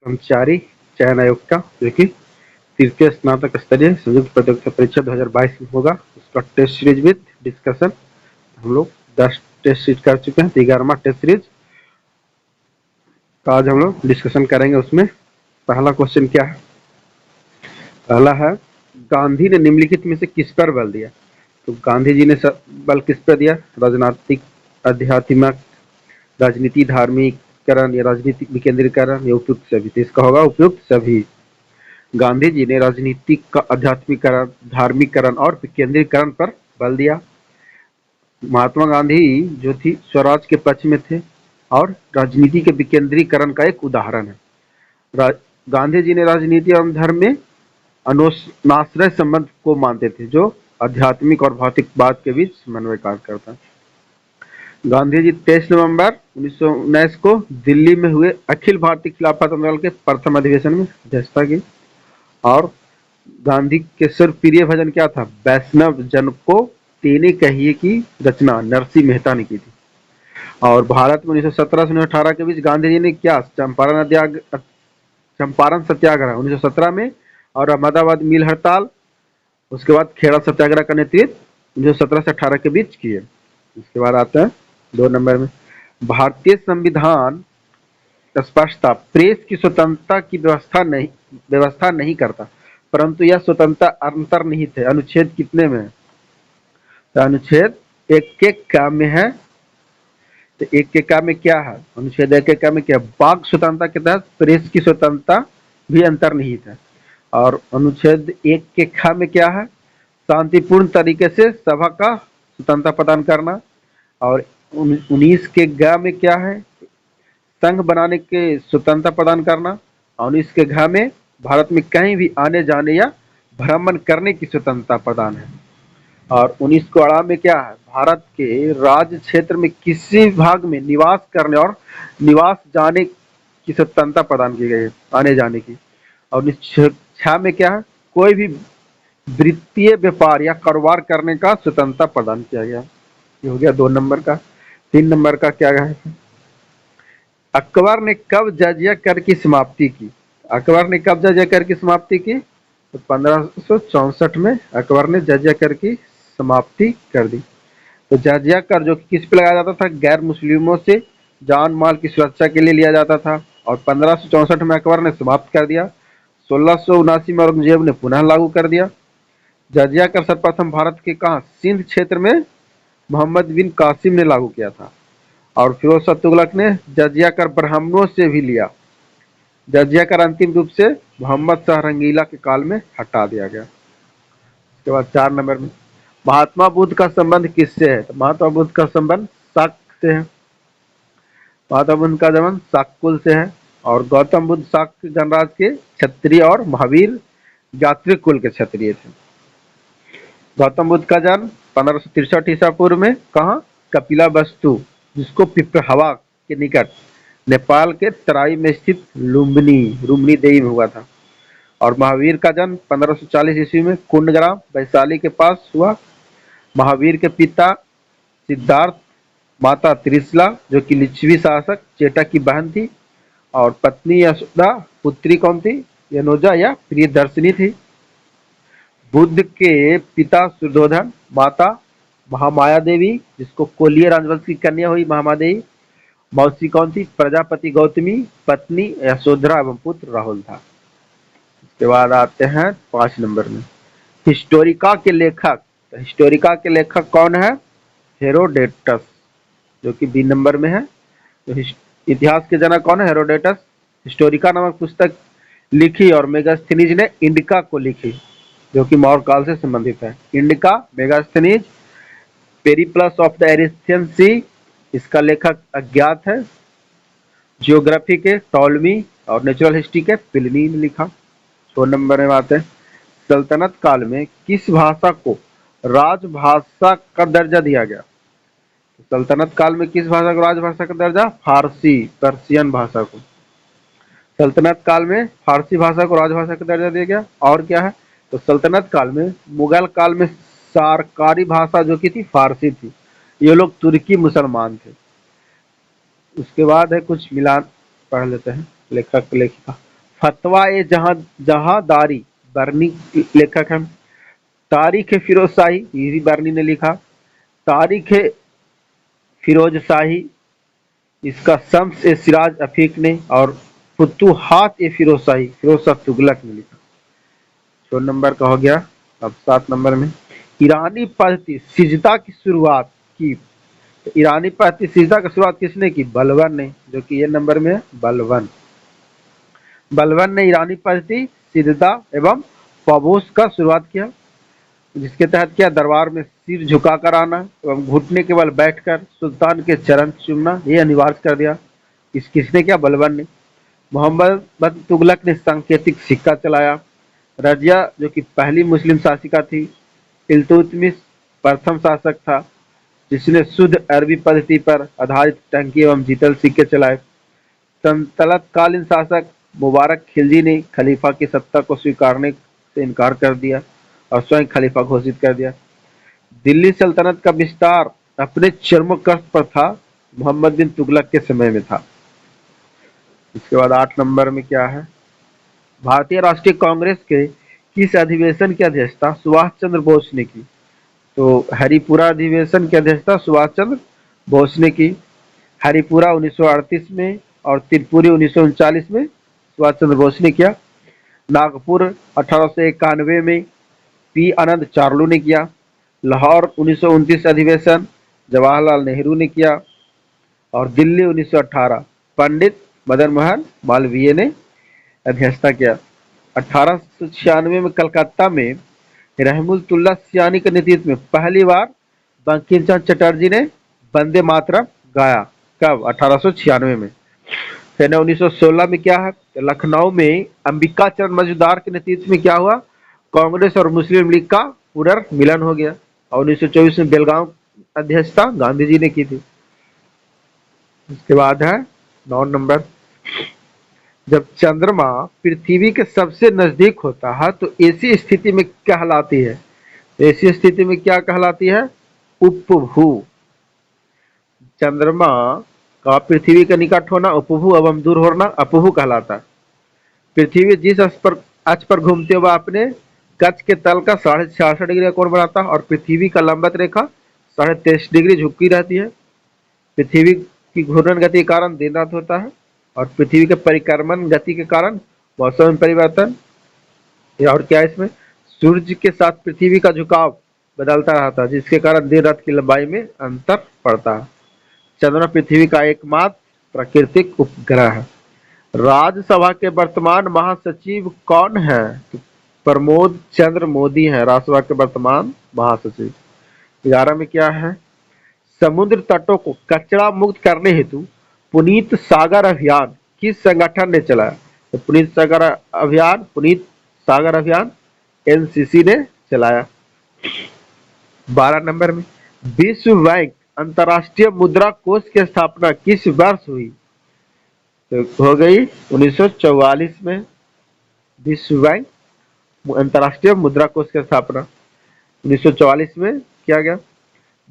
कर्मचारी चयन आयोग का, जो कि तृतीय स्नातक स्तरीय संयुक्त प्रतियोगिता परीक्षा 2022 में होगा। उसका टेस्ट सीरीज विद डिस्कशन हम लोग 10 टेस्ट सीरीज कर चुके हैं। 11वां टेस्ट सीरीज का आज हम लोग डिस्कशन करेंगे। उसमें पहला क्वेश्चन क्या है? पहला है, गांधी ने निम्नलिखित में से किस पर बल दिया? तो गांधी जी ने बल किस पर दिया? राजनीतिक, आध्यात्मिक, राजनीति, धार्मिकरण या राजनीतिक विकेंद्रीकरण या उपयुक्त सभी? तो इसका होगा उपयुक्त सभी। गांधी जी ने राजनीतिक का आध्यात्मिकरण, धार्मिकरण और विकेंद्रीकरण पर बल दिया। महात्मा गांधी जो थी स्वराज के पक्ष में थे और राजनीति के विकेंद्रीकरण का एक उदाहरण है। गांधी जी ने राजनीति एवं धर्म में अनोनाश्रय संबंध को मानते थे, जो आध्यात्मिक और भौतिकवाद के बीच समन्वय कार्य करता है। गांधी जी 23 नवंबर 1919 को दिल्ली में हुए अखिल भारतीय खिलाफत आंदोलन के प्रथम अधिवेशन में अध्यक्षता की। और गांधी के सर्वप्रिय भजन क्या था? वैष्णव जन को तेने कहिए की रचना नरसिंह मेहता ने की थी। और भारत में 1917 से 1918 के बीच गांधी जी ने क्या? चंपारण सत्याग्रह 1917 में और अहमदाबाद मिल हड़ताल, उसके बाद खेड़ा सत्याग्रह का नेतृत्व 1917 से 18 के बीच किए। इसके बाद आते हैं 2 नंबर में, भारतीय संविधान स्पष्टता प्रेस की स्वतंत्रता की व्यवस्था नहीं करता, परंतु यह स्वतंत्रता अंतर्निहित है। अनुच्छेद कितने में है? तो अनुच्छेद 1 के क में है। तो 1 के क में क्या है? अनुच्छेद 1 के क में क्या? वाक स्वतंत्रता के तहत प्रेस की स्वतंत्रता भी अंतर्निहित है। और अनुच्छेद 1 के ख में क्या है? शांतिपूर्ण तरीके से सभा का स्वतंत्रता प्रदान करना। और 19 के ग में क्या है? संघ बनाने के स्वतंत्रता प्रदान करना। और 19 के घ में भारत में कहीं भी आने जाने या भ्रमण करने की स्वतंत्रता प्रदान है। और 19 को अड़ा में क्या है? भारत के राज्य क्षेत्र में किसी भाग में निवास करने और निवास जाने की स्वतंत्रता प्रदान की गई है, आने जाने की। और 19 में क्या है? कोई भी वित्तीय व्यापार या कारोबार करने का स्वतंत्रता प्रदान किया गया। ये हो गया 2 नंबर का। 3 नंबर का क्या है? अकबर ने कब जजिया कर की समाप्ति की? अकबर ने कब जजिया कर की समाप्ति की? तो 1564 में अकबर ने जजिया कर की समाप्ति कर दी। तो जजिया कर जो किस पे लगाया जाता था? गैर मुस्लिमों से जान माल की सुरक्षा के लिए लिया जाता था। और 1564 में अकबर ने समाप्त कर दिया। 1679 में औरंगजेब ने पुनः लागू कर दिया। जजिया कर सर्वप्रथम भारत के कहा? सिंध क्षेत्र में मोहम्मद बिन कासिम ने लागू किया था। और फिरोज शाह तुगलक ने जजिया कर ब्राह्मणों से भी लिया। जजिया कर अंतिम रूप से मोहम्मद शाह रंगीला के काल में हटा दिया गया। उसके बाद 4 नंबर में, महात्मा बुद्ध का संबंध किससे है? तो महात्मा बुद्ध का संबंध शाक्य से है। महात्मा बुद्ध का संबंध शाक्यकुल से है। और गौतम बुद्ध शाक्य गणराज के क्षत्रिय और महावीर यात्रिक कुल के क्षत्रिय थे। गौतम बुद्ध का जन्म 1563 ईसा पूर्व में कहा? कपिला वस्तु, जिसको पिपरहवा के निकट नेपाल के तराई में स्थित लुम्बिनी देवी में हुआ था। और महावीर का जन्म 1540 ईस्वी में कुंडग्राम वैशाली के पास हुआ। महावीर के पिता सिद्धार्थ, माता त्रिशला जो कि लिच्छवी शासक चेटा की बहन थी, और पत्नी यशोदा, पुत्री कौन थी? यनोजा या प्रियदर्शिनी थी। बुद्ध के पिता सुधोधन, माता महामाया देवी, जिसको कोलिय राजवंश की कन्या हुई महामाया देवी। मौसी कौन थी? प्रजापति गौतमी, पत्नी यशोधरा एवं पुत्र राहुल था। इसके बाद आते हैं 5 नंबर में, हिस्टोरिका के लेखक। तो हिस्टोरिका के लेखक कौन है? हेरोडेटस, जो कि बी नंबर में है। तो इतिहास के जनक कौन है? हेरोडेटस। हिस्टोरिका नामक पुस्तक लिखी और मेगास्थनीज ने इंडिका को लिखी, जो कि मौर्य काल से संबंधित है। Indica, Megasthenes, Periplus of the Erythraean Sea, इसका लेखक अज्ञात है। जियोग्राफी के टॉलमी और नेचुरल हिस्ट्री के प्लिनी ने लिखा। 6 नंबर में आते हैं, सल्तनत काल में किस भाषा को राजभाषा का दर्जा दिया गया? सल्तनत काल में किस भाषा को राजभाषा का दर्जा? फारसी, पर्शियन भाषा को। सल्तनत काल में फारसी भाषा को राजभाषा का दर्जा दिया गया। और क्या है? तो सल्तनत काल में, मुगल काल में सरकारी भाषा जो की थी फारसी थी। ये लोग तुर्की मुसलमान थे। उसके बाद है कुछ मिलान, पढ़ लेते हैं लेखक लेखिका। फतवा ए जहांदारी बरनी लेखक है। तारीख फिरोज शाही, ये भी बरनी ने लिखा। तारीख फिरोज शाही, इसका शम्स ए सिराज अफीक ने, और फुतूहात ए फिरोज शाही, फिरोज शाह तुगलक ने लिखा। 6 नंबर का हो गया। अब 7 नंबर में ईरानी पद्धति सिजदा की शुरुआत की। तो ईरानी पद्धति सिजदा की शुरुआत किसने की? बलबन ने, जो कि ये नंबर में है, बलबन। बलबन ने ईरानी पद्धति सिजदा एवं पबोस का शुरुआत किया, जिसके तहत क्या? दरबार में सिर झुकाकर आना एवं घुटने के बल बैठकर सुल्तान के चरण चूमना, ये अनिवार्य कर दिया। किसने किया? बलबन ने। मोहम्मद बिन तुगलक ने सांकेतिक सिक्का चलाया। रजिया, जो कि पहली मुस्लिम शासिका थी। इल्तुतमिश प्रथम शासक था जिसने शुद्ध अरबी पद्धति पर आधारित टंकी एवं जीतल सिक्के चलाए। सल्तनत कालीन शासक मुबारक खिलजी ने खलीफा की सत्ता को स्वीकारने से इनकार कर दिया और स्वयं खलीफा घोषित कर दिया। दिल्ली सल्तनत का विस्तार अपने चरमोत्कर्ष पर था, मोहम्मद बिन तुगलक के समय में था। इसके बाद 8 नंबर में क्या है? भारतीय राष्ट्रीय कांग्रेस के किस अधिवेशन की अध्यक्षता सुभाष चंद्र बोस ने की? तो हरिपुरा अधिवेशन की अध्यक्षता सुभाष चंद्र बोस ने की। हरिपुरा 1938 में और त्रिपुरी 1939 में सुभाष चंद्र बोस ने किया। नागपुर 1891 में पी आनंद चार्लू ने किया। लाहौर 1929 अधिवेशन जवाहरलाल नेहरू ने किया। और दिल्ली 1918 पंडित मदन मोहन मालवीय ने अध्यक्षता किया। 1896 में कलकत्ता में रहमुतुल्लाह सियानी के नेतृत्व में पहली बार बंकिम चंद्र चटर्जी ने वंदे मातरम गाया। कब? 1896 में। फिर 1916 में क्या है? लखनऊ में अंबिका चंद्र मजूमदार के नेतृत्व में क्या हुआ? कांग्रेस और मुस्लिम लीग का पुनर्मिलन हो गया। और 1924 में बेलगांव अध्यक्षता गांधी जी ने की थी। उसके बाद है 9 नंबर, जब चंद्रमा पृथ्वी के सबसे नजदीक होता है तो ऐसी स्थिति में कहलाती है? ऐसी स्थिति में क्या कहलाती है? उपभू। चंद्रमा का पृथ्वी के निकट होना उपभू एवं दूर होना अपभू कहलाता है। पृथ्वी जिस अक्ष पर घूमते हुए अपने कक्ष के तल का 66.5 डिग्री का कोण बनाता है और पृथ्वी का लंबवत रेखा 23.5 डिग्री झुकी रहती है। पृथ्वी की घूर्णन गति के कारण दिन रात होता है और पृथ्वी के परिक्रमण गति के कारण मौसम में परिवर्तन। और क्या है इसमें? सूर्य के साथ पृथ्वी का झुकाव बदलता रहता है, जिसके कारण दिन रात की लंबाई में अंतर पड़ता है। चंद्रमा पृथ्वी का एकमात्र प्राकृतिक उपग्रह है। राज्यसभा के वर्तमान महासचिव कौन है? तो प्रमोद चंद्र मोदी है राज्यसभा के वर्तमान महासचिव। 11 में क्या है? समुद्र तटों को कचरा मुक्त करने हेतु पुनीत सागर अभियान किस संगठन ने चलाया? तो पुनीत सागर अभियान एनसीसी ने चलाया। 12 नंबर में विश्व बैंक अंतर्राष्ट्रीय मुद्रा कोष की स्थापना किस वर्ष हुई? तो हो गई 1944 में विश्व बैंक अंतर्राष्ट्रीय मुद्रा कोष की स्थापना 1944 में किया गया।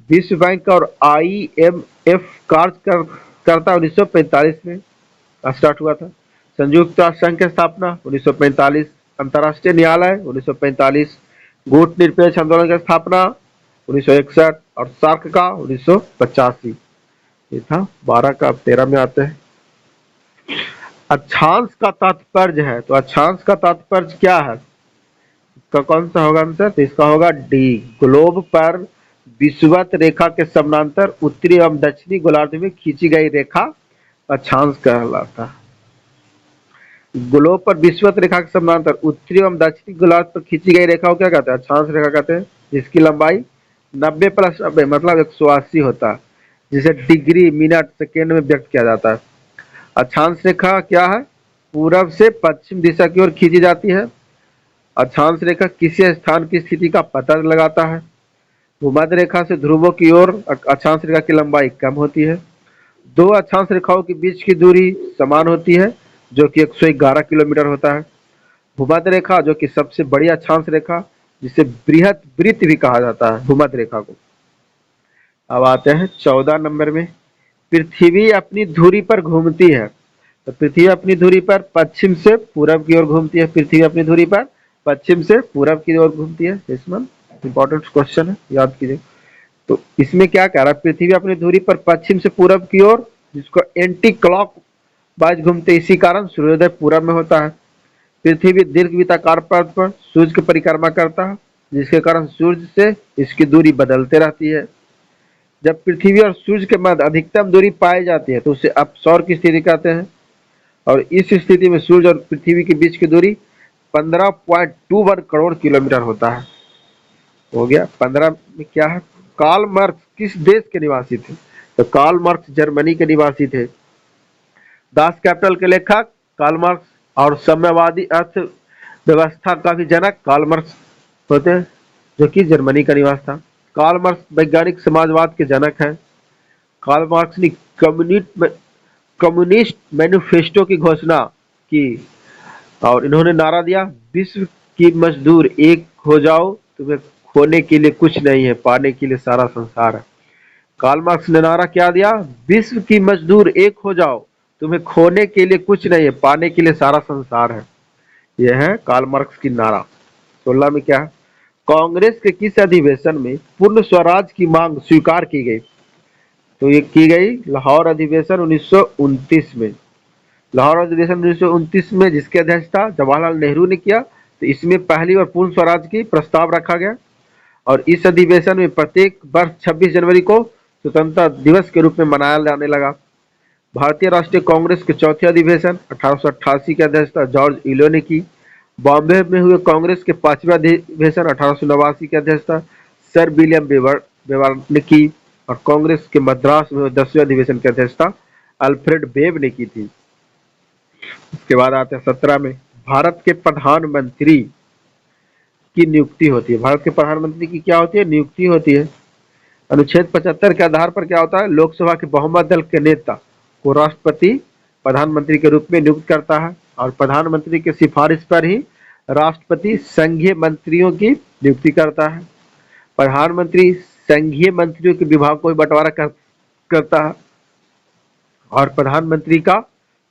विश्व बैंक और IMF कार्य करता 1945 में स्टार्ट हुआ था। संयुक्त राष्ट्र संघ की स्थापना 1945, अंतर्राष्ट्रीय न्यायालय 1945, गुट निरपेक्ष आंदोलन की स्थापना 1961 और सार्क का 1985। ये था 12 का। अब 13 में आते हैं। अक्षांश का तात्पर्य है, तो अक्षांश का तात्पर्य क्या है? इसका कौन सा होगा आंसर? तो इसका होगा डी। ग्लोब पर विषुवत रेखा के समानांतर उत्तरी एवं दक्षिणी गोलार्ध में खींची गई रेखा अक्षांश कहलाता है। ग्लोब पर विषुवत रेखा के समानांतर उत्तरी एवं दक्षिणी गोलार्ध पर खींची गई रेखा को क्या कहते हैं? अक्षांश रेखा कहते हैं, जिसकी लंबाई 90 + 90 मतलब 180 होता है, जिसे डिग्री, मिनट, सेकेंड में व्यक्त किया जाता है। अक्षांश रेखा क्या है? पूरब से पश्चिम दिशा की ओर खींची जाती है। अक्षांश रेखा किसी स्थान की स्थिति का पता लगाता है। भूमध्य रेखा से ध्रुवों की ओर अक्षांश रेखा की लंबाई कम होती है। दो अक्षांश रेखाओं के बीच की दूरी समान होती है, जो कि 111 किलोमीटर होता है। भूमध्य रेखा, जो कि सबसे बड़ी अक्षांश रेखा, जिसे बृहत वृत्त भी कहा जाता है भूमध्य रेखा को। अब आते हैं 14 नंबर में, पृथ्वी अपनी धुरी पर घूमती है, तो पृथ्वी अपनी धुरी पर पश्चिम से पूरब की ओर घूमती है। पृथ्वी अपनी धुरी पर पश्चिम से पूरब की ओर घूमती है। इसमें इंपॉर्टेंट क्वेश्चन है, याद कीजिए। तो इसमें क्या कह रहा है, पृथ्वी अपनी धुरी पर पश्चिम से पूरब की ओर, जिसको एंटी क्लॉक वाइज घूमते, इसी कारण सूर्योदय पूरब में होता है। पृथ्वी दीर्घवृत्ताकार पथ पर सूर्य की परिक्रमा करता है, जिसके कारण सूर्य से इसकी दूरी बदलते रहती है। जब पृथ्वी और सूर्य के मध्य अधिकतम दूरी पाई जाती है तो उसे अपसौर की स्थिति कहते हैं। और इस स्थिति में सूर्य और पृथ्वी के बीच की दूरी 15.21 करोड़ किलोमीटर होता है। हो गया। 15 में क्या है, कार्ल मार्क्स किस देश के निवासी थे? तो कार्ल मार्क्स जर्मनी के निवासी थे। दास कैपिटल के लेखक कार्ल मार्क्स और साम्यवादी अर्थव्यवस्था का भी जनक कार्ल मार्क्स होते हैं, जो कि जर्मनी का निवास था। कार्ल मार्क्स वैज्ञानिक समाजवाद के जनक हैं। कार्ल मार्क्स ने कम्युनिस्ट मैनिफेस्टो की घोषणा की और इन्होंने नारा दिया, विश्व की मजदूर एक हो जाओ, तुम्हें खोने के लिए कुछ नहीं है, पाने के लिए सारा संसार है। कार्ल मार्क्स ने नारा क्या दिया, विश्व की मजदूर एक हो जाओ, तुम्हें खोने के लिए कुछ नहीं है, पाने के लिए सारा संसार है। यह है कार्ल मार्क्स की नारा। 16 में क्या है, कांग्रेस के किस अधिवेशन में पूर्ण स्वराज की मांग स्वीकार की गई? तो ये की गई लाहौर अधिवेशन 1929 में। लाहौर अधिवेशन 1929 में जिसके अध्यक्षता जवाहरलाल नेहरू ने किया, तो इसमें पहली बार पूर्ण स्वराज की प्रस्ताव रखा गया। और इस अधिवेशन में प्रत्येक वर्ष 26 जनवरी को स्वतंत्रता दिवस के रूप में मनाया जाने लगा। भारतीय राष्ट्रीय कांग्रेस के चौथे अधिवेशन 1888 की अध्यक्षता जॉर्ज इलो ने की। बॉम्बे में हुए कांग्रेस के पांचवें अधिवेशन 1889 की अध्यक्षता सर विलियम बेवर ने की। और कांग्रेस के मद्रास में हुए 10वें अधिवेशन की अध्यक्षता अल्फ्रेड वेब ने की थी। इसके बाद आते हैं 17 में, भारत के प्रधानमंत्री की नियुक्ति होती है। भारत के प्रधानमंत्री की क्या होती है, नियुक्ति होती है। अनुच्छेद 75 के आधार पर क्या होता है, लोकसभा के बहुमत दल के नेता को राष्ट्रपति प्रधानमंत्री के रूप में नियुक्त करता है और प्रधानमंत्री की सिफारिश पर ही राष्ट्रपति संघीय मंत्रियों की नियुक्ति करता है। प्रधानमंत्री संघीय मंत्रियों के विभाग को बंटवारा करता है और प्रधानमंत्री का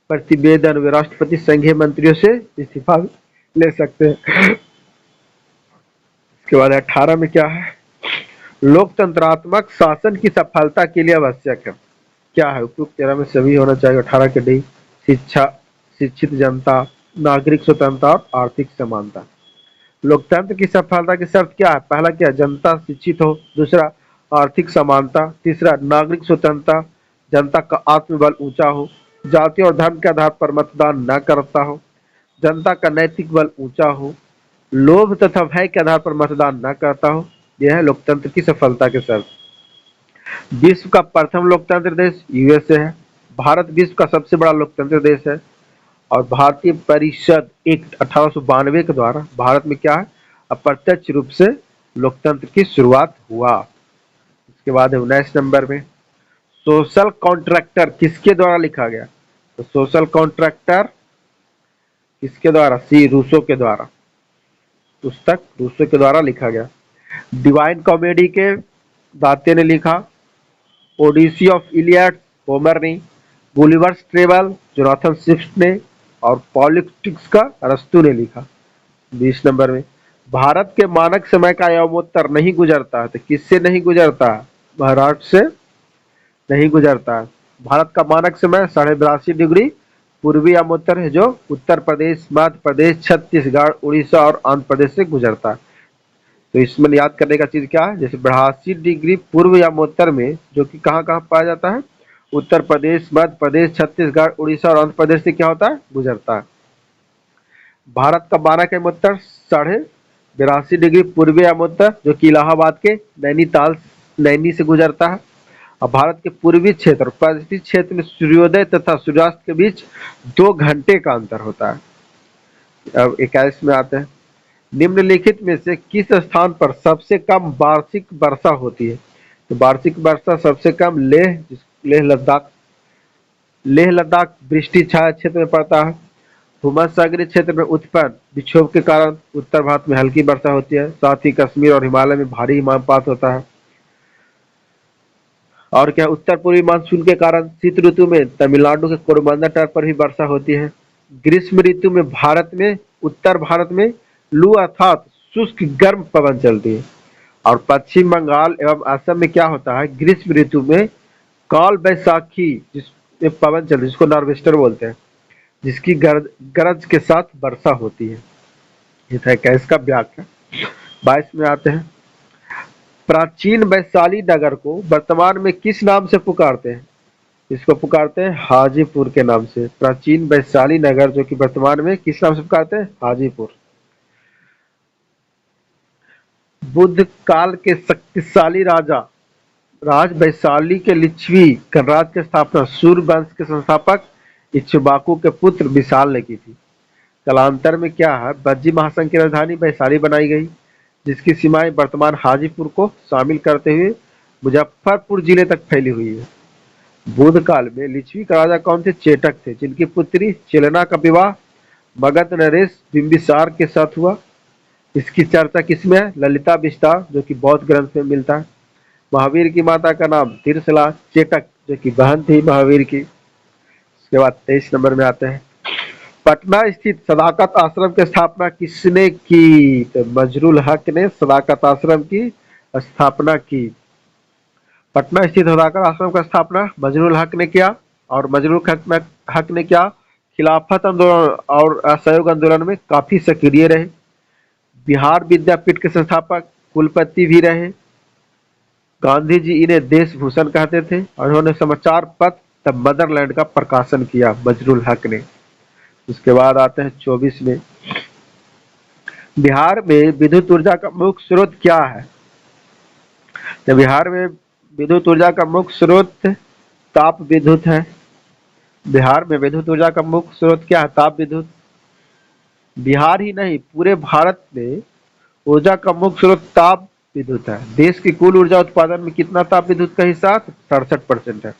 प्रतिवेदन वे राष्ट्रपति संघीय मंत्रियों से इस्तीफा ले सकते हैं। इसके बाद 18 में क्या है, लोकतंत्रात्मक शासन की सफलता के लिए आवश्यक है। क्या है, उपयुक्त 13 में सभी होना चाहिए। 18 के डी, शिक्षा, शिक्षित जनता, नागरिक स्वतंत्रता और आर्थिक समानता। लोकतंत्र की सफलता की शर्त क्या है, पहला क्या, जनता शिक्षित हो, दूसरा आर्थिक समानता, तीसरा नागरिक स्वतंत्रता, जनता का आत्मबल ऊंचा हो, जाति और धर्म के आधार पर मतदान न करता हो, जनता का नैतिक बल ऊंचा हो, लोभ तथा भय के आधार पर मतदान न करता हो। यह है लोकतंत्र की सफलता के शर्त। विश्व का प्रथम लोकतंत्र देश यूएसए है। भारत विश्व का सबसे बड़ा लोकतंत्र देश है और भारतीय परिषद एक्ट 1892 के द्वारा भारत में क्या है, अप्रत्यक्ष रूप से लोकतंत्र की शुरुआत हुआ। इसके बाद है 19 नंबर में, सोशल कॉन्ट्रैक्टर किसके द्वारा लिखा गया? तो सोशल कॉन्ट्रैक्टर किसके द्वारा, सी रूसो के द्वारा, पुस्तक रूसो के द्वारा लिखा गया। डिवाइन कॉमेडी के दाते ने लिखा, ओडिसी ऑफ इलियड होमर ने, गुलिवर्स ट्रेवल जोनाथन स्विफ्ट ने और पॉलिटिक्स का अरस्तु ने लिखा। 20 नंबर में, भारत के मानक समय का यमोत्तर नहीं गुजरता है, तो किससे नहीं गुजरता है, महाराष्ट्र से नहीं गुजरता है। भारत का मानक समय 82.5 डिग्री पूर्वी यमोत्तर है, जो उत्तर प्रदेश, मध्य प्रदेश, छत्तीसगढ़, उड़ीसा और आंध्र प्रदेश से गुजरता है। तो इसमें याद करने का चीज क्या है, जैसे 82 डिग्री पूर्व यमोत्तर में, जो कि कहाँ कहाँ पाया जाता है, उत्तर प्रदेश, मध्य प्रदेश, छत्तीसगढ़, उड़ीसा और आंध्र प्रदेश से क्या होता है, गुजरता है। भारत का मानक यमोत्तर 82.5 डिग्री पूर्वी यमोत्तर, जो कि इलाहाबाद के नैनीताल नैनी से गुजरता है। और भारत के पूर्वी क्षेत्र और पश्चिमी क्षेत्र में सूर्योदय तथा सूर्यास्त के बीच 2 घंटे का अंतर होता है। अब 21 में आते हैं, निम्नलिखित में से किस स्थान पर सबसे कम वार्षिक वर्षा होती है? तो वार्षिक वर्षा सबसे कम लेह लद्दाख वृष्टि छाया क्षेत्र में पड़ता है। भूमध्यसागरीय क्षेत्र में उत्पन्न विक्षोभ के कारण उत्तर भारत में हल्की वर्षा होती है, साथ ही कश्मीर और हिमालय में भारी हिमपात होता है। और क्या उत्तर पूर्वी मानसून के कारण शीत ऋतु में तमिलनाडु के कोरबंदर तट पर भी वर्षा होती है। ग्रीष्म ऋतु में उत्तर भारत में लू अर्थात शुष्क गर्म पवन चलती है। और पश्चिम बंगाल एवं असम में क्या होता है, ग्रीष्म ऋतु में काल बैसाखी जिसमें पवन चलती है, जिसको नॉर्वेस्टर बोलते हैं, जिसकी गरज के साथ वर्षा होती है। ये था 21 का व्याख्या। 22 में आते हैं। प्राचीन वैशाली नगर को वर्तमान में किस नाम से पुकारते हैं? इसको पुकारते हैं हाजीपुर के नाम से। प्राचीन वैशाली नगर जो कि वर्तमान में किस नाम से पुकारते हैं? हाजीपुर। बुद्ध काल के शक्तिशाली राजा राज वैशाली के लिच्छवी गणराज्य की स्थापना सूर्य वंश के संस्थापक इक्ष्वाकु के पुत्र विशाल ने की थी। कालांतर में क्या है, बज्जी महासंघ की राजधानी वैशाली बनाई गई, जिसकी सीमाएं वर्तमान हाजीपुर को शामिल करते हुए मुजफ्फरपुर जिले तक फैली हुई है। बुद्ध काल में लिच्छवी का राजा कौन थे? चेटक थे, जिनकी पुत्री चेलना का विवाह मगध नरेश बिंबिसार के साथ हुआ। इसकी चर्चा किसमें है? ललिता विस्तार, जो कि बौद्ध ग्रंथ में मिलता है। महावीर की माता का नाम तिरसला चेटक, जो कि बहन थी महावीर की। उसके बाद 23 नंबर में आते हैं। पटना स्थित सदाकत आश्रम की स्थापना किसने की? तो मजरुल हक ने सदाकत आश्रम की स्थापना की। पटना स्थित सदाकत आश्रम का स्थापना मजरुल हक ने किया। और मजरुल हक ने क्या, खिलाफत आंदोलन और असहयोग आंदोलन में काफी सक्रिय रहे। बिहार विद्यापीठ के संस्थापक कुलपति भी रहे। गांधी जी इन्हें देश भूषण कहते थे और उन्होंने समाचार पत्र द मदरलैंड का प्रकाशन किया मजरुल हक ने। उसके बाद आते हैं 24 में। बिहार में विद्युत ऊर्जा का मुख्य स्रोत क्या है? तो बिहार में विद्युत ऊर्जा का मुख्य स्रोत ताप विद्युत है। बिहार में विद्युत ऊर्जा का मुख्य स्रोत क्या है? ताप विद्युत। बिहार ही नहीं, पूरे भारत में ऊर्जा का मुख्य स्रोत ताप विद्युत है। देश की कुल ऊर्जा उत्पादन में कितना ताप विद्युत का हिस्सा? 67% है।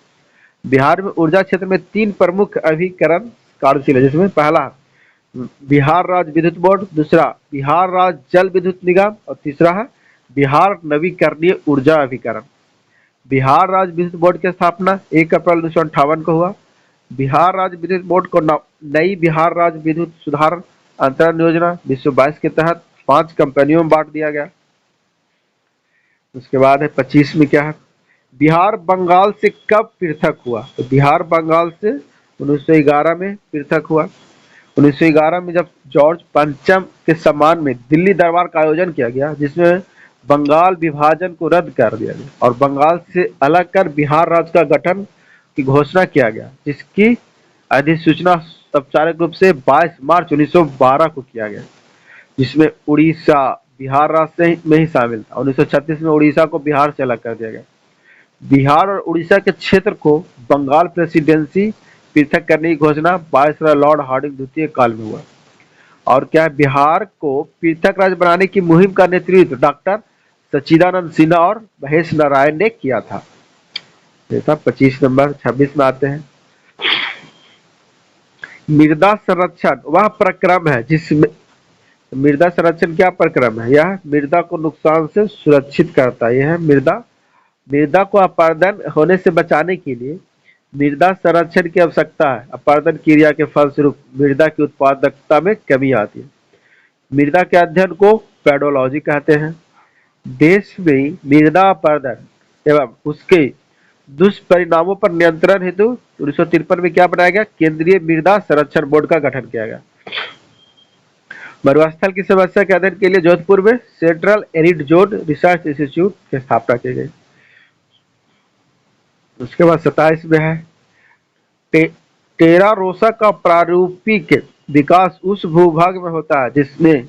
बिहार में ऊर्जा क्षेत्र में 3 प्रमुख अभिकरण कार्यशील है, जिसमें पहला बिहार राज्य विद्युत बोर्ड, दूसरा बिहार राज्य जल विद्युत निगम और तीसरा है बिहार नवीकरणीय ऊर्जा अभिकरण। बिहार राज्य विद्युत बोर्ड की स्थापना 1 अप्रैल 1958 को हुआ। बिहार राज्य विद्युत बोर्ड को नई बिहार राज्य विद्युत सुधार अंतरण योजना 2022 के तहत 5 कंपनियों में बांट दिया गया। उसके बाद है 25 में क्या है, बिहार बंगाल से कब पृथक हुआ? तो बिहार बंगाल से 1911 में पृथक हुआ। 1911 में जब जॉर्ज पंचम के सम्मान में दिल्ली दरबार का आयोजन किया गया, जिसमें बंगाल विभाजन को रद्द कर दिया गया और बंगाल से अलग कर बिहार राज्य का गठन की घोषणा किया गया, जिसकी अधिसूचना औपचारिक रूप से 22 मार्च 1912 को किया गया, जिसमें उड़ीसा बिहार राज्य में ही शामिल था। 1936 में उड़ीसा को बिहार से अलग कर दिया गया। बिहार और उड़ीसा के क्षेत्र को बंगाल प्रेसिडेंसी पृथक करने की घोषणा वायसराय लॉर्ड हार्डिंग द्वितीय काल में हुआ। और क्या है, बिहार को पृथक राज्य बनाने की मुहिम का नेतृत्व डॉक्टर सच्चिदानंद सिन्हा और महेश नारायण ने किया था। ये था 25 नंबर। 26 में आते हैं। मृदा संरक्षण वह प्रक्रम है जिसमें मृदा संरक्षण क्या प्रक्रम है? यह मृदा को नुकसान से सुरक्षित करता है। यह मृदा को अपरदन होने से बचाने के लिए मृदा संरक्षण की आवश्यकता है। अपरदन क्रिया के फलस्वरूप मृदा की उत्पादकता में कमी आती है। मृदा के अध्ययन को पेडोलॉजी कहते हैं। देश में मृदा अपरदन एवं उसके दुष्परिणामों पर नियंत्रण हेतु 1953 में क्या बनाया गया? केंद्रीय मृदा संरक्षण बोर्ड का गठन किया गया। मरुस्थल की समस्या के अध्ययन के लिए जोधपुर में central arid zone research institute की स्थापना की गई। उसके बाद 27 में है, टेरा रोसा का प्रारूपिक विकास उस भूभाग में होता है जिसमें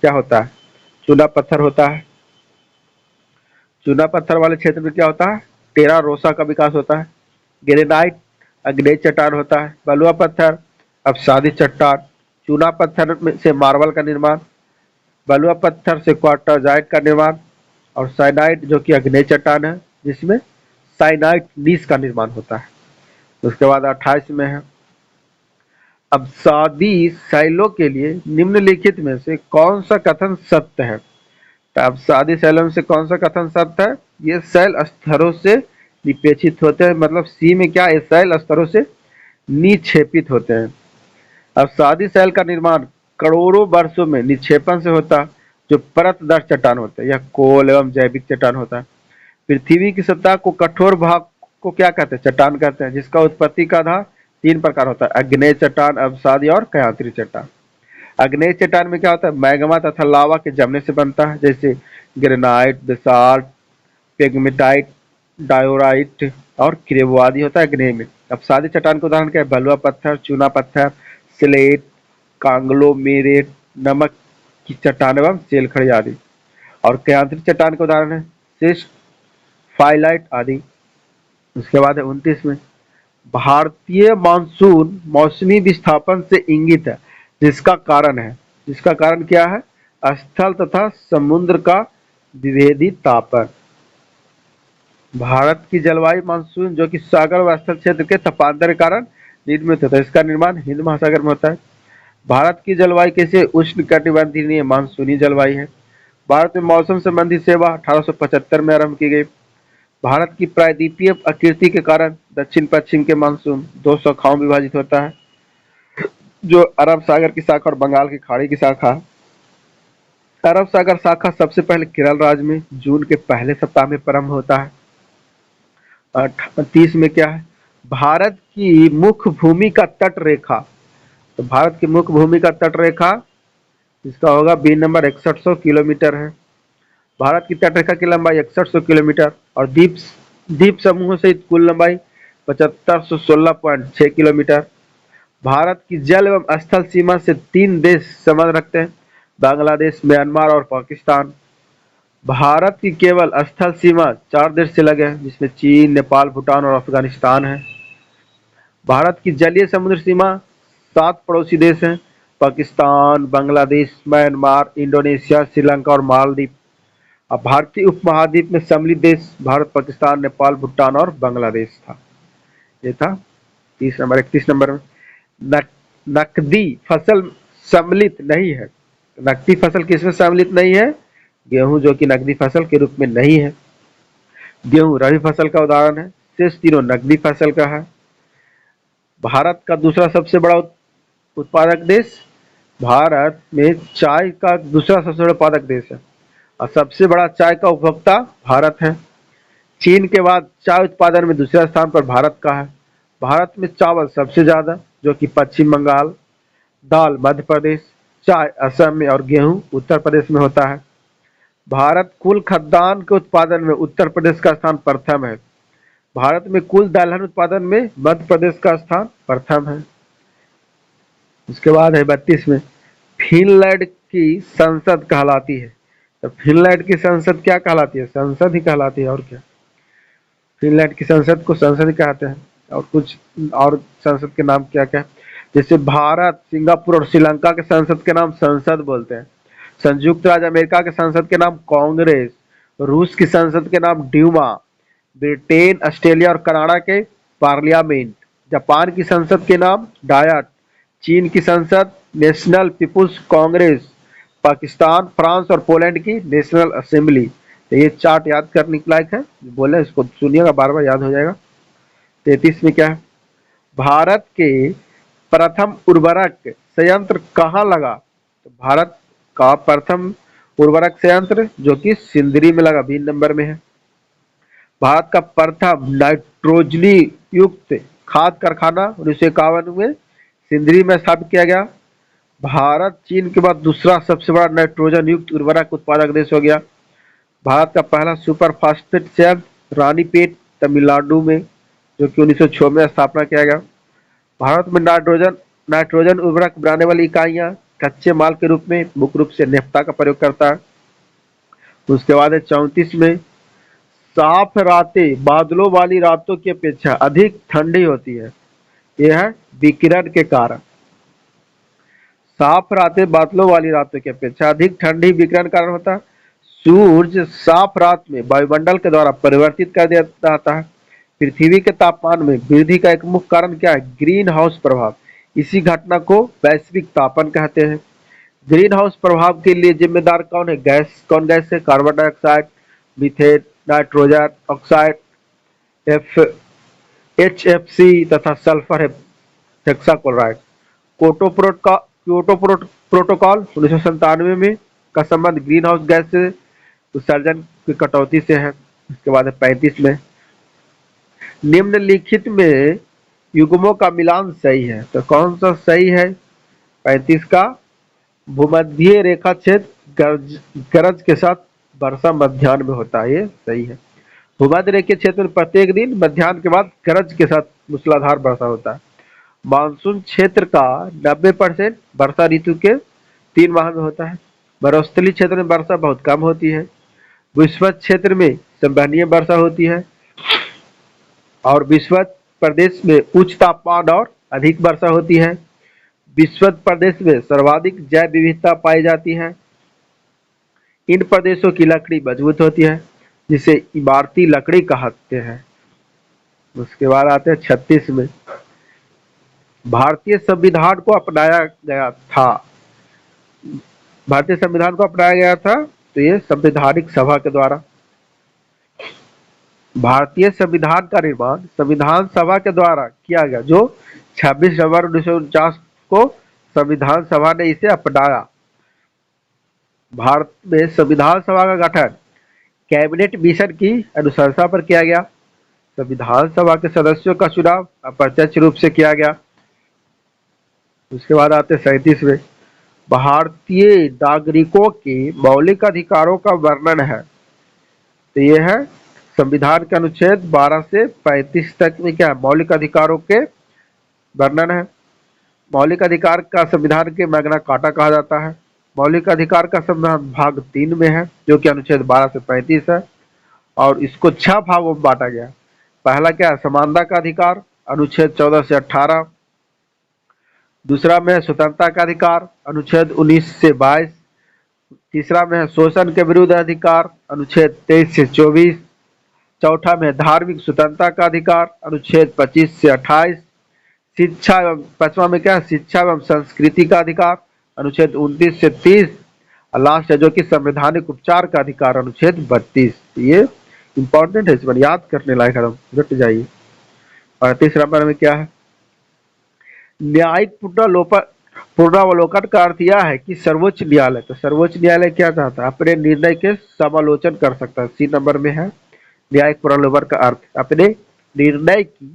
क्या होता है? चूना पत्थर होता है। चूना पत्थर वाले क्षेत्र में क्या होता है? टेरा रोसा का विकास होता है। ग्रेनाइट अग्नेय चट्टान होता है। बलुआ पत्थर अपसादी चट्टान। चूना पत्थर से मार्बल का निर्माण, बलुआ पत्थर से क्वार्टरजाइट का निर्माण और साइनाइट जो कि अग्नेय चट्टान है जिसमें साइनाइट नीस का निर्माण होता है। उसके बाद 28 में है, अवसादी शैलों के लिए निम्नलिखित में से कौन सा कथन सत्य है? तो अवसादी शैलों में से कौन सा कथन सत्य है? ये शैल स्तरों से निपेक्षित होते हैं, मतलब सी में क्या एसाइल स्तरों से निक्षेपित होते हैं। अवसादी शैल का निर्माण करोड़ों वर्षों में निक्षेपण से होता है, जो परतदार चट्टान होता है। यह कोल एवं जैविक चट्टान होता है। पृथ्वी की सतह को कठोर भाग को क्या कहते हैं? चट्टान कहते हैं, जिसका उत्पत्ति का आधार तीन प्रकार होता है: अग्नेय चट्टान, अवसादी और कयात्री चट्टान। अग्नेय चट्टान में क्या होता है? मैग्मा तथा लावा के जमने से बनता है, जैसे ग्रेनाइट, बेसाल्ट, पेग्मेटाइट, डायोराइट और क्रेबो आदि होता है अग्नेय में। अवसादी चट्टान का उदाहरण क्या है? बलुआ पत्थर, चूना पत्थर, स्लेट, कांग्लोमेरेट, नमक की चट्टान एवं चेलखड़ी आदि। और कयांत्रिक चट्टान का उदाहरण है सिस्ट, फाइलाइट आदि। उसके बाद है 29 में, भारतीय मानसून मौसमी विस्थापन से इंगित है, जिसका कारण क्या है? स्थल तथा समुद्र का विभेदी तापन। भारत की जलवायु मानसून जो कि सागर व स्थल क्षेत्र के तापांतर के कारण निर्मित होता है। इसका निर्माण हिंद महासागर में होता है। भारत की जलवायु कैसे? उष्ण कटिबंधीय मानसूनी जलवायु है। भारत में मौसम संबंधी सेवा 1875 में आरंभ की गई। भारत की प्रायद्वीपीय आकृति के कारण दक्षिण पश्चिम के मानसून दो शाखाओं में विभाजित होता है, जो अरब सागर की शाखा और बंगाल की खाड़ी की शाखा। अरब सागर शाखा सबसे पहले केरल राज्य में जून के पहले सप्ताह में प्रारंभ होता है। 30 में क्या है? भारत की मुख्य भूमि का तट रेखा। तो भारत की मुख्य भूमि का तट रेखा इसका होगा बी नंबर 6100 किलोमीटर है। भारत की तटरेखा की लंबाई 6100 किलोमीटर और द्वीप समूहों सहित कुल लंबाई 7516.6 किलोमीटर। भारत की जल एवं स्थल सीमा से तीन देश संबंध रखते हैं: बांग्लादेश, म्यांमार और पाकिस्तान। भारत की केवल स्थल सीमा चार देश से लगे हैं, जिसमें चीन, नेपाल, भूटान और अफगानिस्तान है। भारत की जलीय समुद्र सीमा सात पड़ोसी देश हैं: पाकिस्तान, बांग्लादेश, म्यांमार, इंडोनेशिया, श्रीलंका और मालदीव। अब भारतीय उपमहाद्वीप में सम्मिलित देश भारत, पाकिस्तान, नेपाल, भूटान और बांग्लादेश था। ये था 30 नंबर। 31 नंबर में, नकदी फसल सम्मिलित नहीं है। नकदी फसल किसमें सम्मिलित नहीं है? गेहूं, जो कि नकदी फसल के रूप में नहीं है। गेहूं रबी फसल का उदाहरण है, शेष तीनों नकदी फसल का है। भारत का दूसरा सबसे बड़ा उत्पादक देश, भारत में चाय का दूसरा सबसे बड़ा उत्पादक देश है और सबसे बड़ा चाय का उपभोक्ता भारत है। चीन के बाद चाय उत्पादन में दूसरे स्थान पर भारत का है। भारत में चावल सबसे ज्यादा, जो कि पश्चिम बंगाल, दाल मध्य प्रदेश, चाय असम में और गेहूं उत्तर प्रदेश में होता है। भारत कुल खाद्यान्न के उत्पादन में उत्तर प्रदेश का स्थान प्रथम है। भारत में कुल दलहन उत्पादन में मध्य प्रदेश का स्थान प्रथम है। उसके बाद है 32 में, फिनलैंड की संसद कहलाती है। तो फिनलैंड की संसद क्या कहलाती है? संसद ही कहलाती है, और क्या। फिनलैंड की संसद को संसद ही कहते हैं। और कुछ और संसद के नाम क्या क्या है? जैसे भारत, सिंगापुर और श्रीलंका के संसद के नाम संसद बोलते हैं। संयुक्त राज्य अमेरिका के संसद के नाम कांग्रेस, रूस की संसद के नाम ड्यूमा, ब्रिटेन, ऑस्ट्रेलिया और कनाडा के पार्लियामेंट, जापान की संसद के नाम डायट, चीन की संसद national people's congress, Pakistan, France और पोलैंड की नेशनल असेंबली। तो ये चार्ट याद करने के लायक है, बोले इसको सुनिएगा, बार बार याद हो जाएगा। 33 में क्या है? भारत के प्रथम उर्वरक संयंत्र कहाँ लगा? तो भारत का प्रथम उर्वरक संयंत्र जो कि सिंदरी में लगा, 20 नंबर में है। भारत का प्रथम नाइट्रोजनी युक्त खाद कारखाना 1951 में सिंदरी में स्थापित किया गया। भारत चीन के बाद दूसरा सबसे बड़ा नाइट्रोजन युक्त उर्वरक उत्पादक देश हो गया। भारत का पहला सुपर फास्फेट संयंत्र रानीपेट तमिलनाडु में, जो कि 1906 में स्थापना किया गया। भारत में नाइट्रोजन उर्वरक बनाने वाली इकाइयां कच्चे माल के रूप में मुख्य रूप से नेफ्ता का प्रयोग करता है। उसके बाद है 34 में, साफ रातें बादलों वाली रातों की अपेक्षा अधिक ठंडी होती है। यह है विकिरण के कारण। साफ रातें बादलों वाली रातों की अपेक्षा अधिक ठंडी विकिरण कारण होता है। सूरज साफ रात में वायुमंडल के द्वारा परिवर्तित कर दिया जाता है। पृथ्वी के तापमान में वृद्धि का एक मुख्य कारण क्या है? ग्रीन हाउस प्रभाव। इसी घटना को वैश्विक तापन कहते हैं। ग्रीन हाउस प्रभाव के लिए जिम्मेदार कौन है? कौन गैस है? Carbon dioxide, methane, nitrogen oxide F HFC तथा सल्फर हेक्साक्लोराइड। प्रोटोकॉल 1997 में का संबंध ग्रीन हाउस गैस से उत्सर्जन की कटौती से है। उसके बाद है 35 में, निम्नलिखित में युग्मों का मिलान सही है, तो कौन सा सही है? 35 का, भूमध्य रेखा छेद गरज के साथ वर्षा मध्याह्न में होता है, ये सही है। भूमध्य रेखीय क्षेत्र में प्रत्येक दिन मध्याह्न के बाद गरज के साथ मूसलाधार वर्षा होता है। मानसून क्षेत्र का 90% वर्षा ऋतु के 3 माह में होता है। मरुस्थलीय क्षेत्र में वर्षा बहुत कम होती है। विषुवत क्षेत्र में संवहनीय वर्षा होती है और विषुवत प्रदेश में उच्च तापमान और अधिक वर्षा होती है। विषुवत प्रदेश में सर्वाधिक जैव विविधता पाई जाती है। इन प्रदेशों की लकड़ी मजबूत होती है, जिसे इमारती लकड़ी कहते हैं। उसके बाद आते हैं 36 में, भारतीय संविधान को अपनाया गया था। भारतीय संविधान को अपनाया गया था तो ये संवैधानिक सभा के द्वारा। भारतीय संविधान का निर्माण संविधान सभा के द्वारा किया गया, जो 26 नवंबर 1949 को संविधान सभा ने इसे अपनाया। भारत में संविधान सभा का गठन कैबिनेट मिशन की अनुशंसा पर किया गया। संविधान सभा के सदस्यों का चुनाव अप्रत्यक्ष रूप से किया गया। उसके बाद आते 37 में, भारतीय नागरिकों के मौलिक अधिकारों का वर्णन है, तो ये है संविधान के अनुच्छेद 12 से 35 तक में क्या है? मौलिक अधिकारों के वर्णन है। मौलिक अधिकार का संविधान के मैग्ना कार्टा कहा जाता है। मौलिक अधिकार का संविधान भाग 3 में है, जो कि अनुच्छेद 12 से 35 है और इसको 6 भागों में बांटा गया। पहला क्या है? समानता का अधिकार, अनुच्छेद 14 से 18। दूसरा में है स्वतंत्रता का अधिकार, अनुच्छेद 19 से 22। तीसरा में है शोषण के विरुद्ध अधिकार, अनुच्छेद 23 से 24। चौथा में धार्मिक स्वतंत्रता का अधिकार, अनुच्छेद 25 से 28। शिक्षा एवं पांचवा में क्या है? शिक्षा एवं संस्कृति का अधिकार, अनुच्छेद 29 से 30। और लास्ट है जो कि संवैधानिक उपचार का अधिकार, अनुच्छेद 32। ये इंपॉर्टेंट है, इस बार याद करने लायक है, घट जाइए। और 30 नंबर में क्या है? न्यायिक पुनरावलोकन का अर्थ यह है कि सर्वोच्च न्यायालय, तो सर्वोच्च न्यायालय क्या चाहता है? अपने निर्णय के समालोचन कर सकता है। सी नंबर में है न्यायिक पुनरावलोकन का अर्थ अपने निर्णय की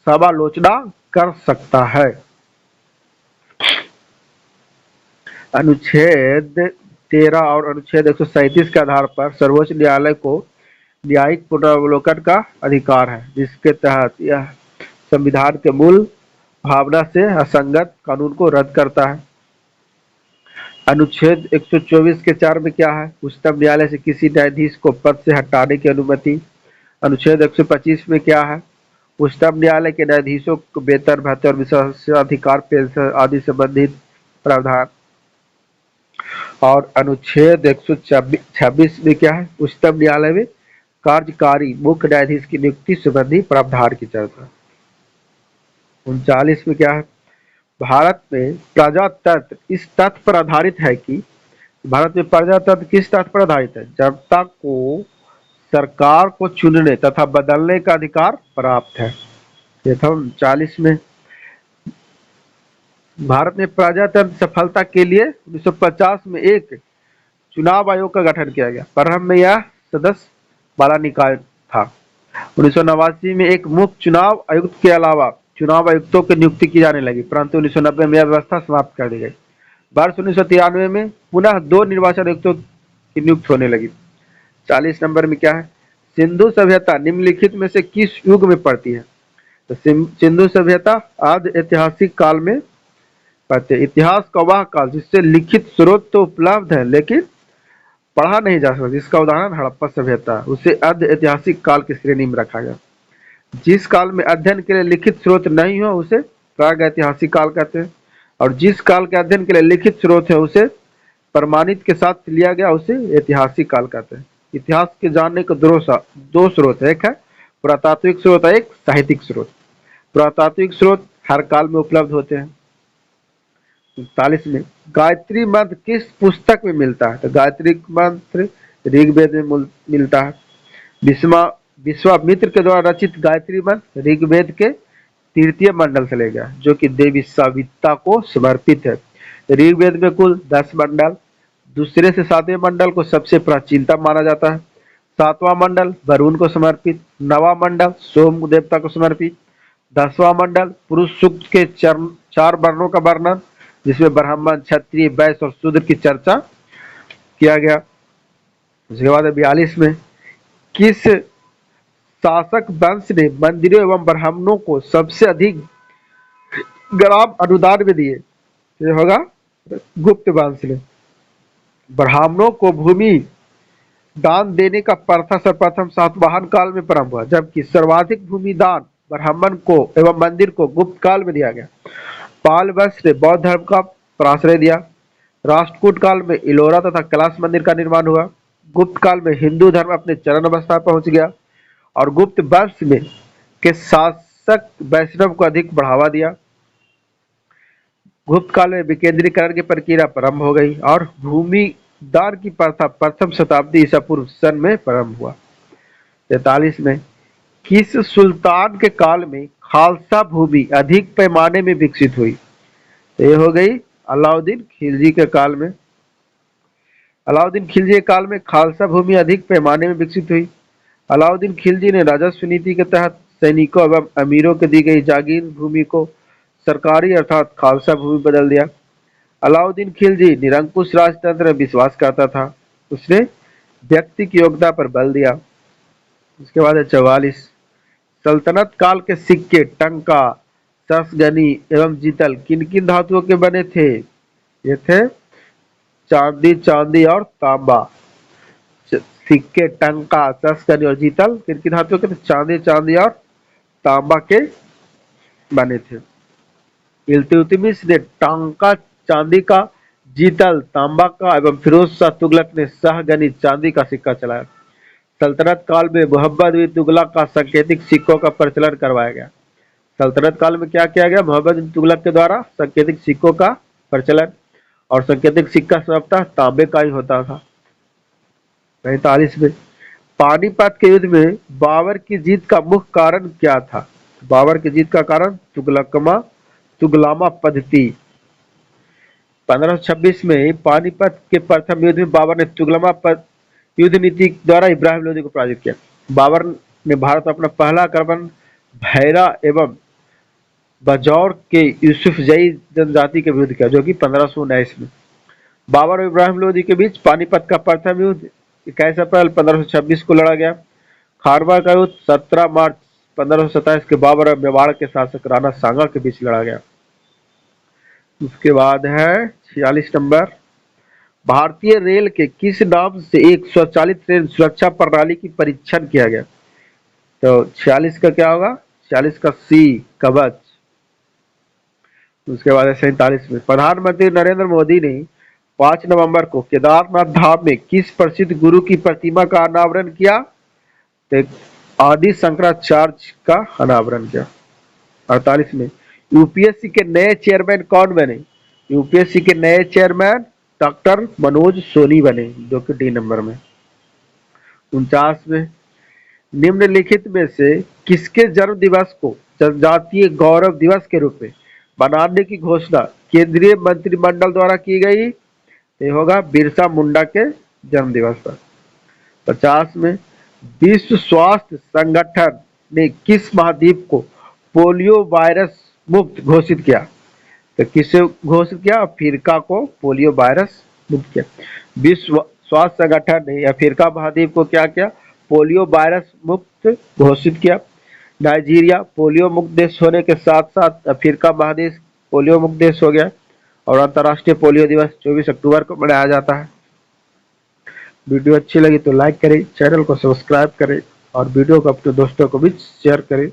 समालोचना कर सकता है। अनुच्छेद 13 और अनुच्छेद 137 के आधार पर सर्वोच्च न्यायालय को न्यायिक पुनरावलोकन का अधिकार है, जिसके तहत यह संविधान के मूल भावना से असंगत कानून को रद्द करता है। अनुच्छेद 124 के 4 में क्या है? उच्चतम न्यायालय से किसी न्यायाधीश को पद से हटाने की अनुमति। अनुच्छेद 125 में क्या है? उच्चतम न्यायालय के न्यायाधीशों को वेतन, भत्ते और विशेषाधिकार, पेंशन आदि संबंधित प्रावधान। और अनुच्छेद 126 में क्या है? उच्चतम न्यायालय में कार्यकारी मुख्य न्यायाधीश की नियुक्ति संबंधी प्रावधान की चर्चा। 39 में क्या है? भारत में प्रजातंत्र इस तथ्य पर आधारित है कि भारत में प्रजातंत्र किस तथ्य पर आधारित है? जनता को सरकार को चुनने तथा बदलने का अधिकार प्राप्त है। ये था 39 में। भारत में प्रजातंत्र सफलता के लिए 1950 में एक चुनाव आयोग का गठन किया गया। प्रारंभ में यह सदस्य वाला निकाय था। 1989 में एक मुख्य चुनाव आयुक्त के अलावा चुनाव आयुक्तों की नियुक्ति की जाने लगी, परंतु 1990 में यह व्यवस्था समाप्त कर दी गई। वर्ष 1993 में पुनः 2 निर्वाचन आयुक्तों की नियुक्ति होने लगी। 40 नंबर में क्या है? सिंधु सभ्यता निम्नलिखित में से किस युग में पड़ती है? तो सिंधु सभ्यता आदि ऐतिहासिक काल में पढ़ते। इतिहास का वह काल जिससे लिखित स्रोत तो उपलब्ध है लेकिन पढ़ा नहीं जा सकता, जिसका उदाहरण हड़प्पा सभ्यता, उसे अर्ध ऐतिहासिक काल की श्रेणी में रखा गया। जिस काल में अध्ययन के लिए लिखित स्रोत नहीं हो उसे प्राग ऐतिहासिक काल कहते हैं, और जिस काल के अध्ययन के लिए लिखित स्रोत है उसे प्रमाणित के साथ लिया गया उसे ऐतिहासिक काल कहते हैं। इतिहास के जानने के दो स्रोत है, एक है पुरातात्विक स्रोत, एक साहित्यिक स्रोत। पुरातात्विक स्रोत हर काल में उपलब्ध होते हैं। 41 में गायत्री मंत्र किस पुस्तक में मिलता है? तो गायत्री मंत्र ऋग्वेद में मिलता है। विश्वामित्र के द्वारा रचित गायत्री मंत्र ऋग्वेद के तृतीय मंडल से लिया गया, जो कि देवी सविता को समर्पित है। ऋग्वेद में कुल 10 मंडल, दूसरे से 7वें मंडल को सबसे प्राचीनतम माना जाता है। 7वां मंडल वरुण को समर्पित, 9वां मंडल सोम देवता को समर्पित, 10वां मंडल पुरुष सूक्त के 4 वर्णों का वर्णन, जिसमें ब्राह्मण, क्षत्रिय, वैश्य और शूद्र की चर्चा किया गया। उसके बाद 42 में किस शासक वंश ने मंदिरों एवं ब्राह्मणों को सबसे अधिक ग्राम अनुदान में दिए? ये होगा गुप्त वंश ने। ब्राह्मणों को भूमि दान देने का प्रथा सर्वप्रथम सातवाहन काल में प्रारंभ हुआ, जबकि सर्वाधिक भूमि दान ब्राह्मण को एवं मंदिर को गुप्त काल में दिया गया। पाल वंश ने बौद्ध धर्म का प्राश्रय दिया। राष्ट्रकूट काल में इलोरा तथा कैलाश मंदिर का निर्माण हुआ। गुप्त काल में हिंदू धर्म अपने चरम अवस्था पर पहुंच गया और गुप्त वंश में के शासक वैष्णव को अधिक बढ़ावा दिया। गुप्त काल में विकेंद्रीकरण की प्रक्रिया प्रारंभ हो गई और भूमि दान की प्रथा प्रथम शताब्दी ईसा पूर्व सन में प्रारंभ हुआ। 43 में किस सुल्तान के काल में खालसा भूमि अधिक पैमाने में विकसित हुई? तो ये हो गई अलाउद्दीन खिलजी के काल में। अलाउद्दीन खिलजी के काल में खालसा भूमि अधिक पैमाने में विकसित हुई। अलाउद्दीन खिलजी ने राजस्व नीति के तहत सैनिकों एवं अमीरों को दी गई जागीर भूमि को सरकारी अर्थात खालसा भूमि बदल दिया। अलाउद्दीन खिलजी निरंकुश राजतंत्र में विश्वास करता था। उसने व्यक्ति की योग्यता पर बल दिया। उसके बाद है 44। सल्तनत काल के सिक्के टंका, ससगनी एवं जीतल किन किन धातुओं के बने थे? ये थे चांदी, चांदी और तांबा। सिक्के टंका, ससगनी और जीतल किन किन धातुओं के थे? चांदी, चांदी और तांबा के बने थे। इल्तुतमिश ने टांका चांदी का, जीतल तांबा का एवं फिरोज शाह तुगलक ने सहगनी चांदी का सिक्का चलाया। सल्तनत काल में मोहम्मद बिन तुगलक का सांकेतिक सिक्कों का प्रचलन करवाया गया। सल्तनत काल में क्या किया गया? मोहम्मद बिन तुगलक के द्वारा सांकेतिक सिक्कों का प्रचलन, और सांकेतिक सिक्का स्वतः तांबे का ही होता था। 45 में पानीपत के युद्ध में बाबर की जीत का मुख्य कारण क्या था? बाबर की जीत का कारण तुगलमा पद्धति। 1526 में पानीपत के प्रथम युद्ध में बाबर ने तुगलमा युद्ध नीति द्वारा इब्राहिम लोदी को पराजित किया। बाबर ने भारत में अपना पहला आक्रमण भैरा एवं बजौर के यूसुफजई जनजाति के विरुद्ध किया, जो कि 1519 में। बाबर और इब्राहिम लोदी के बीच पानीपत का प्रथम युद्ध 21 अप्रैल 1526 को लड़ा गया। खारवा का युद्ध 17 मार्च 1527 के बाबर और मेवाड़ के शासक राणा सांगा के बीच लड़ा गया। उसके बाद है 46 नंबर। भारतीय रेल के किस नाम से एक स्वचालित ट्रेन सुरक्षा प्रणाली की परीक्षण किया गया? तो 46 का क्या होगा? 46 का सी, कवच। उसके बाद है 47 में प्रधानमंत्री नरेंद्र मोदी ने 5 नवंबर को केदारनाथ धाम में किस प्रसिद्ध गुरु की प्रतिमा का अनावरण किया? तो आदि शंकराचार्य का अनावरण किया। 48 में यूपीएससी के नए चेयरमैन कौन बने? यूपीएससी के नए चेयरमैन डॉक्टर मनोज सोनी बने, जो कि डी नंबर में। 49 में निम्नलिखित में से किसके जन्म दिवस को जनजातीय गौरव दिवस के रूप में बनाने की घोषणा केंद्रीय मंत्रिमंडल द्वारा की गई? ये होगा बिरसा मुंडा के जन्म दिवस पर। 50 में विश्व स्वास्थ्य संगठन ने किस महाद्वीप को पोलियो वायरस मुक्त घोषित किया? तो किसे घोषित किया? अफ्रीका को पोलियो वायरस मुक्त किया। विश्व स्वास्थ्य संगठन ने अफ्रीका महाद्वीप को क्या किया? पोलियो वायरस मुक्त घोषित किया। नाइजीरिया पोलियो मुक्त देश होने के साथ साथ अफ्रीका महादेश पोलियो मुक्त देश हो गया और अंतर्राष्ट्रीय पोलियो दिवस 24 अक्टूबर को मनाया जाता है। वीडियो अच्छी लगी तो लाइक करें, चैनल को सब्सक्राइब करें और वीडियो को अपने दोस्तों को भी शेयर करें।